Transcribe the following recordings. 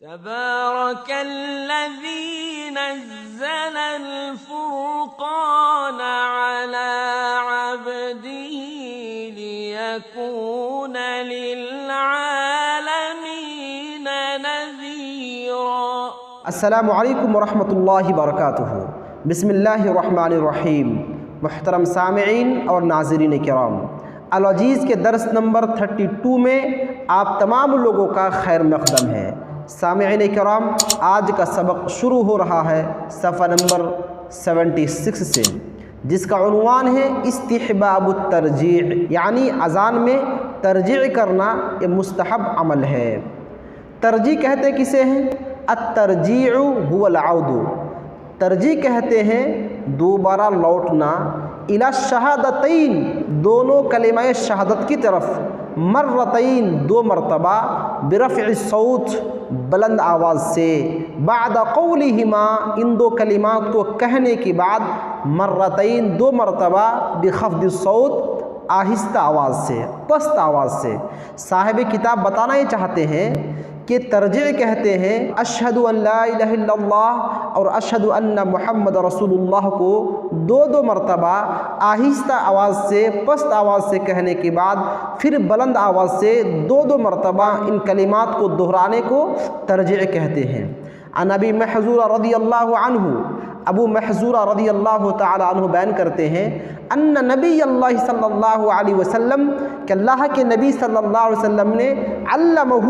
تبارك الذي نزل الفرقان على عبده ليكون للعالمين نذيرا۔ السلام علیکم ورحمۃ اللہ وبرکاتہ۔ بسم اللہ الرحمن الرحیم۔ محترم سامعین اور ناظرین کرام، العزیز کے درس نمبر 32 میں آپ تمام لوگوں کا خیر مقدم ہے۔ سامعین کرام، آج کا سبق شروع ہو رہا ہے صفحہ نمبر 76 سے، جس کا عنوان ہے استحباب الترجیع، یعنی اذان میں ترجیع کرنا یہ مستحب عمل ہے۔ ترجیع کہتے کسے ہیں؟ الترجیع هو العود، ترجیع کہتے ہیں دوبارہ لوٹنا، الی الشہادتین، دونوں کلمہ شہادت کی طرف، مرتین، دو مرتبہ، برفع الصوت، بلند آواز سے، بعد قولہما، ان دو کلمات کو کہنے کے بعد، مرتین، دو مرتبہ، بخفض الصوت، آہستہ آواز سے، پست آواز سے۔ صاحب کتاب بتانا یہ چاہتے ہیں کہ ترجیع کہتے ہیں اشہد ان لا الہ الا اللہ اور اشہد ان محمد رسول اللہ کو دو مرتبہ آہستہ آواز سے، پست آواز سے کہنے کے بعد پھر بلند آواز سے دو مرتبہ ان کلمات کو دہرانے کو ترجیع کہتے ہیں۔ عن ابی محذورہ رضی اللہ عنہ، ابو محذورہ رضی اللہ تعالی عنہ بیان کرتے ہیں ان نبی اللہ صلی اللہ علیہ وسلم، کہ اللہ کے نبی صلی اللہ علیہ وسلم نے علمہ،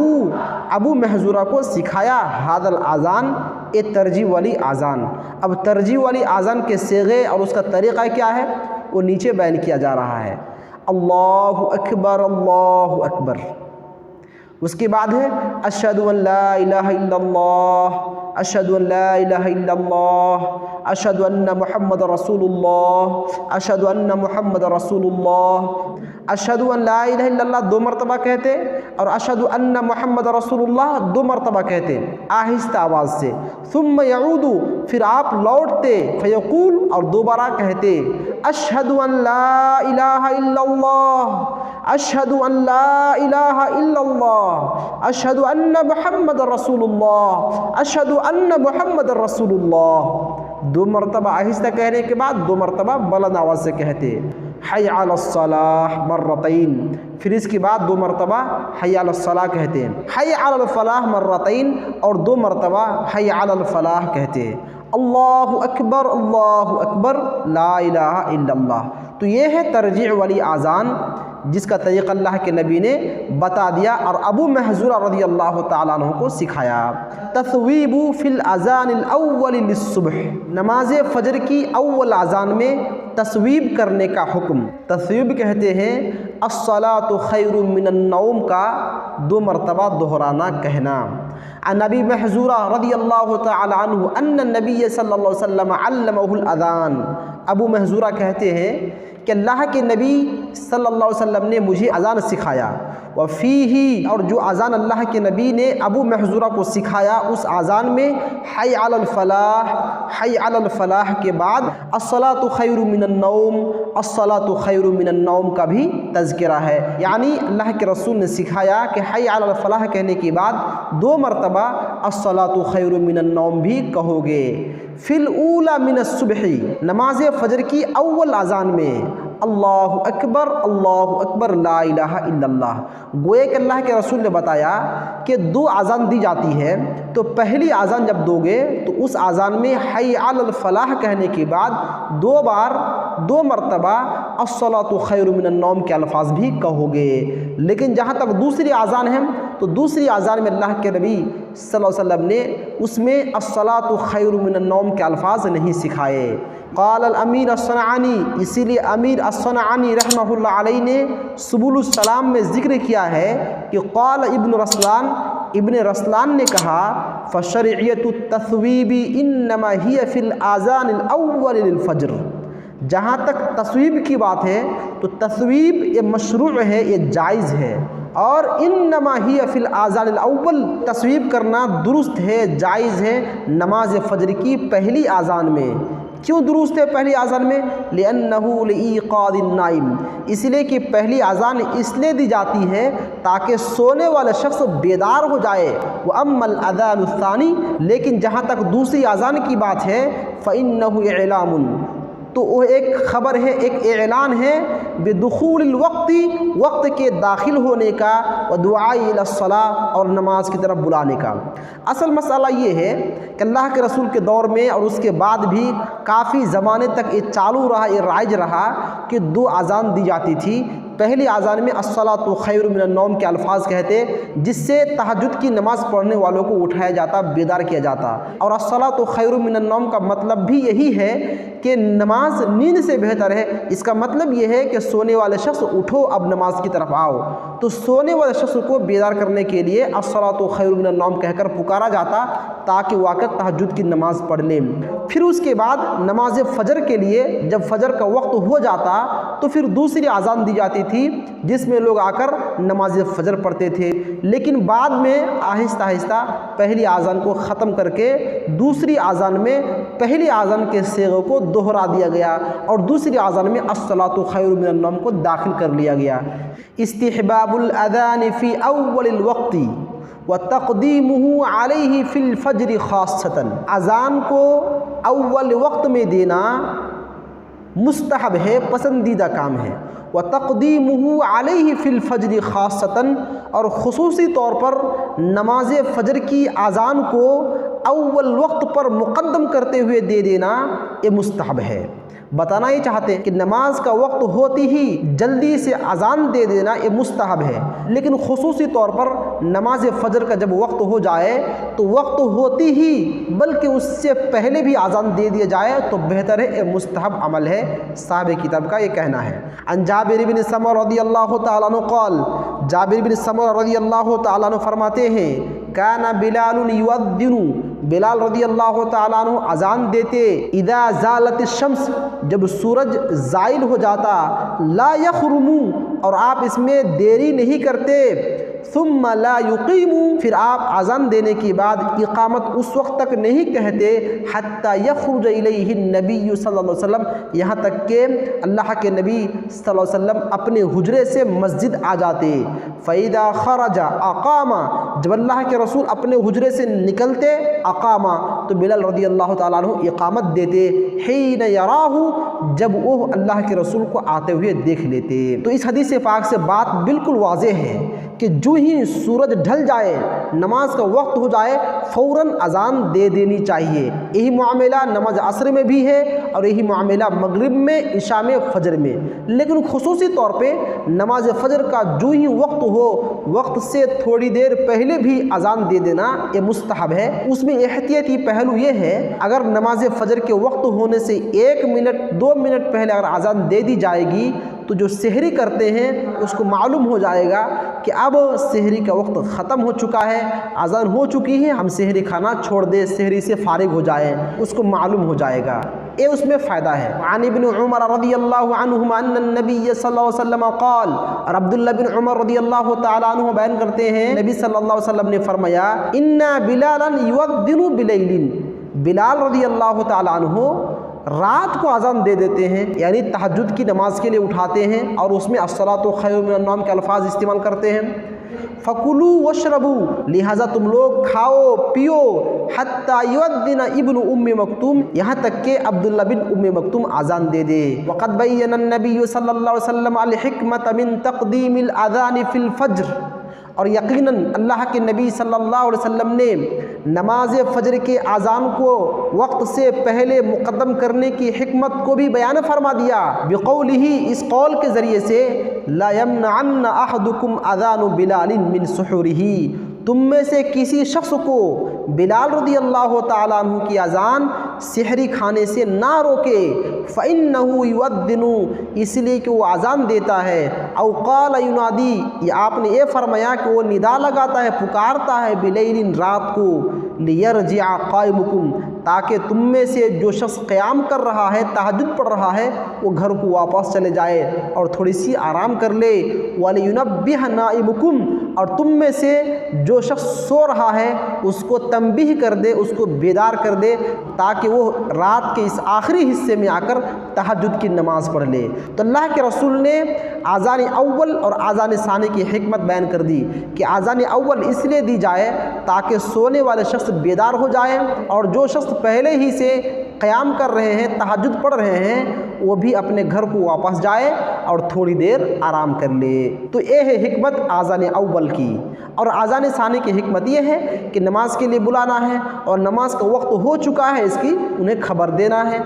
ابو محذورہ کو سکھایا، ھذا الاذان، یہ ترجیع والی اذان۔ اب ترجیع والی اذان کے صیغے اور اس کا طریقہ کیا ہے وہ نیچے بیان کیا جا رہا ہے۔ اللہ اکبر، اللہ اکبر، اس کے بعد ہے اشہد ان لا الہ الا اللہ، اشہد ان لا الہ الا اللہ، اشہد ان محمد رسول اللہ، اشہد ان محمد رسول اللہ۔ اشہد ان لا الہ الا اللہ دو مرتبہ کہتے اور اشہد ان محمد رسول اللہ دو مرتبہ کہتے آہستہ آواز سے، ثم یعود، پھر آپ لوٹتے، فیقول، اور دوبارہ کہتے اشہد ان لا الہ الا اللہ، اشہد ان لا الہ الا اللہ، اشہد ان محمد رسول اللہ، اشہد ان محمد رسول اللہ۔ دو مرتبہ آہستہ کہنے کے بعد دو مرتبہ بلند آواز سے کہتے حی علی الصلاح مرتین، پھر اس کے بعد دو مرتبہ حی علی الصلاح کہتے ہیں، حی علی الفلاح مرتین، اور دو مرتبہ حی علی الفلاح کہتے ہیں۔ اللہ اکبر، اللہ اکبر، لا الہ الا اللہ۔ تو یہ ہے ترجیع والی اذان، جس کا طریقہ اللہ کے نبی نے بتا دیا اور ابو محذورہ رضی اللہ تعالیٰ عنہ کو سکھایا۔ تثویب فی الاذان الاول للصبح، نماز فجر کی اول اذان میں تصویب کرنے کا حکم۔ تصویب کہتے ہیں الصلاۃ خیر من النوم کا دو مرتبہ دہرانا کہنا۔ عن ابی محذورہ رضی اللہ تعالی عنہ ان النبی صلی اللہ علیہ وسلم علمہ الاذان، ابو محذورہ کہتے ہیں کہ اللہ کے نبی صلی اللہ علیہ وسلم نے مجھے اذان سکھایا، وفیہ، اور جو اذان اللہ کے نبی نے ابو محذورہ کو سکھایا اس اذان میں حی علی الفلاح، حی علی الفلاح کے بعد الصلاۃ خیر من النوم، الصلاۃ خیر من النوم کا بھی تذکرہ ہے، یعنی اللہ کے رسول نے سکھایا کہ حی علی الفلاح کہنے کے بعد دو مرتبہ الصلاۃ خیر من النوم بھی کہو گے۔ فی الاولی من الصبح، نماز فجر کی اول اذان میں اللہ اکبر، اللہ اکبر، لا الہ الا اللہ۔ گویا کہ اللہ کے رسول نے بتایا کہ دو اذان دی جاتی ہے، تو پہلی اذان جب دو گے تو اس اذان میں حی علی الفلاح کہنے کے بعد دو بار دو مرتبہ الصلاۃ خیر من النوم کے الفاظ بھی کہو گے۔ لیکن جہاں تک دوسری اذان ہے تو دوسری اذان میں اللہ کے نبی صلی اللہ علیہ وسلم نے اس میں الصلاۃ خیر من النوم کے الفاظ نہیں سکھائے۔ قال الامیر الصنعانی، اسی لیے امیر الصنعانی رحمہ اللہ علیہ نے سبل السلام میں ذکر کیا ہے کہ قال ابن رسلان، ابن رسلان نے کہا فشرعیت التثویب انما ہی فی الاذان الاول للفجر، جہاں تک تصویب کی بات ہے تو تصویب یہ مشروع ہے، یہ جائز ہے، اور انما ہی فی الاذان الاول، تصویب کرنا درست ہے، جائز ہے نماز فجر کی پہلی اذان میں، کیوں درست ہے پہلی اذان میں؟ لِأَنَّهُ لِإِيقَاظِ النَّائِمِ، اس لیے کہ پہلی اذان اس لیے دی جاتی ہے تاکہ سونے والا شخص بیدار ہو جائے۔ وَأَمَّا الْأَذَانُ الثَّانِي، لیکن جہاں تک دوسری اذان کی بات ہے فَإِنَّهُ إِعْلَامٌ، تو وہ ایک خبر ہے، ایک اعلان ہے بدخول الوقت، وقت کے داخل ہونے کا، ودعاء الی الصلاۃ، اور نماز کی طرف بلانے کا۔ اصل مسئلہ یہ ہے کہ اللہ کے رسول کے دور میں اور اس کے بعد بھی کافی زمانے تک یہ چالو رہا، یہ رائج رہا کہ دو اذان دی جاتی تھی۔ پہلی اذان میں الصلاۃ خیر من النوم کے الفاظ کہتے، جس سے تہجد کی نماز پڑھنے والوں کو اٹھایا جاتا، بیدار کیا جاتا، اور الصلاۃ خیر من النوم کا مطلب بھی یہی ہے کہ نماز نیند سے بہتر ہے۔ اس کا مطلب یہ ہے کہ سونے والے شخص اٹھو، اب نماز کی طرف آؤ۔ تو سونے والے شخص کو بیدار کرنے کے لیے الصلاۃ خیر من النوم کہہ کر پکارا جاتا تاکہ وہ آ کر تہجد کی نماز پڑھ لیں۔ پھر اس کے بعد نماز فجر کے لیے جب فجر کا وقت ہو جاتا تو پھر دوسری اذان دی جاتی تھی جس میں لوگ آ کر نماز فجر پڑھتے تھے، لیکن بعد میں آہستہ آہستہ پہلی اذان کو ختم کر کے دوسری اذان میں پہلی اذان کے صیغے کو دوہرا دیا گیا اور دوسری اذان میں الصلاۃ خیر من النوم کو داخل کر لیا گیا۔ استحباب الاذان فی اول الوقت وتقدیمہ علیہ فی الفجر خاصۃ، اذان کو اول وقت میں دینا مستحب ہے، پسندیدہ کام ہے۔ وتقدیمہ علیہ فی الفجر خاصۃ، اور خصوصی طور پر نماز فجر کی اذان کو اول وقت پر مقدم کرتے ہوئے دے دینا یہ مستحب ہے۔ بتانا یہ چاہتے ہیں کہ نماز کا وقت ہوتی ہی جلدی سے اذان دے دینا یہ مستحب ہے، لیکن خصوصی طور پر نماز فجر کا جب وقت ہو جائے تو وقت ہوتی ہی بلکہ اس سے پہلے بھی اذان دے دیا جائے تو بہتر ہے، یہ مستحب عمل ہے۔ صاحب کتاب کا یہ کہنا ہے۔ عن جابر بن سمرہ رضی اللہ تعالیٰ عنہ قال، جابر بن سمرہ رضی اللہ تعالیٰ عنہ فرماتے ہیں کان بلال یؤذن، بلال رضی اللہ تعالیٰ عنہ اذان دیتے اذا زالت الشمس، جب سورج زائل ہو جاتا، لا یخرم، اور آپ اس میں دیری نہیں کرتے، ثم لا یقیم، پھر آپ اذان دینے کے بعد اقامت اس وقت تک نہیں کہتے حتی یخرج الیہ النبی صلی اللہ علیہ وسلم، یہاں تک کہ اللہ کے نبی صلی اللہ علیہ وسلم اپنے حجرے سے مسجد آ جاتے۔ فَإِذَا خَرَجَ أَقَامَ، جب اللہ کے رسول اپنے حجرے سے نکلتے اقامہ، تو بلال رضی اللہ تعالیٰ عنہ اقامت دیتے، حین یراہ، جب وہ اللہ کے رسول کو آتے ہوئے دیکھ لیتے۔ تو اس حدیث پاک سے بات بالکل واضح ہے کہ جو ہی سورج ڈھل جائے، نماز کا وقت ہو جائے، فوراً اذان دے دینی چاہیے۔ یہی معاملہ نماز عصر میں بھی ہے اور یہی معاملہ مغرب میں، عشاء میں، فجر میں، لیکن خصوصی طور پہ نماز فجر کا جو ہی وقت ہو، وقت سے تھوڑی دیر پہلے بھی اذان دے دینا یہ مستحب ہے۔ اس میں احتیاطی پہلو یہ ہے، اگر نماز فجر کے وقت ہونے سے 1 منٹ 2 منٹ پہلے اگر اذان دے دی جائے گی تو جو سحری کرتے ہیں اس کو معلوم ہو جائے گا کہ اب سحری کا وقت ختم ہو چکا ہے، اذان ہو چکی ہے، ہم سحری کھانا چھوڑ دیں، سحری سے فارغ ہو جائیں، اس کو معلوم ہو جائے گا، یہ اس میں فائدہ ہے۔ عن ابن عمر رضی اللہ عنہما ان النبی صلی اللہ علیہ وسلم قال، اور عبداللہ بن عمر رضی اللہ تعالیٰ عنہ بیان کرتے ہیں نبی صلی اللہ علیہ وسلم نے فرمایا ان بلالا یؤذن بلیل، بلال رضی اللہ تعالیٰ عنہ رات کو اذان دے دیتے ہیں، یعنی تہجد کی نماز کے لیے اٹھاتے ہیں اور اس میں الصلاۃ خیر من النوم کے الفاظ استعمال کرتے ہیں۔ فَكُلُوا وَاشْرَبُوا، لہٰذا تم لوگ کھاؤ پیو، حَتَّى يُؤَذِّنَ ابن ام مکتوم، یہاں تک کہ عبداللہ بن ام مکتوم اذان دے دے۔ وَقَدْ بَيَّنَ النَّبِيُّ صلی اللہ علیہ وسلم الحکمۃ من تقدیم الاذان فی الفجر، اور یقیناً اللہ کے نبی صلی اللہ علیہ وسلم نے نماز فجر کے اذان کو وقت سے پہلے مقدم کرنے کی حکمت کو بھی بیان فرما دیا، بقولہ، اس قول کے ذریعے سے، لا یمنعن احدکم اذان بلال من سحورہ، تم میں سے کسی شخص کو بلال رضی اللہ تعالیٰ عنہ کی اذان سحری کھانے سے نہ روکے، فَإِنَّهُ يُؤَذِّنُ، اس لیے کہ وہ اذان دیتا ہے، او قال ینادی، یا آپ نے یہ فرمایا کہ وہ ندا لگاتا ہے، پکارتا ہے، بلیل، رات کو، لیرجع قائمکم، تاکہ تم میں سے جو شخص قیام کر رہا ہے، تہجد پڑھ رہا ہے، وہ گھر کو واپس چلے جائے اور تھوڑی سی آرام کر لے، وَلِيُنَبِّهَ نَائِمُكُمْ، اور تم میں سے جو شخص سو رہا ہے اس کو تنبیہ کر دے، اس کو بیدار کر دے، تاکہ وہ رات کے اس آخری حصے میں آ کر تہجد کی نماز پڑھ لے۔ تو اللہ کے رسول نے آذان اول اور آذان ثانی کی حکمت بیان کر دی کہ آذان اول اس لیے دی جائے تاکہ سونے والے شخص بیدار ہو جائے، اور جو شخص پہلے ہی سے قیام کر رہے ہیں، تہجد پڑھ رہے ہیں، وہ بھی اپنے گھر کو واپس جائے اور تھوڑی دیر آرام کر لے۔ تو یہ ہے حکمت آذان اول کی۔ اور آذان ثانی کی حکمت یہ ہے کہ نماز کے لیے بلانا ہے، اور نماز کا وقت ہو چکا ہے اس کی انہیں خبر دینا ہے۔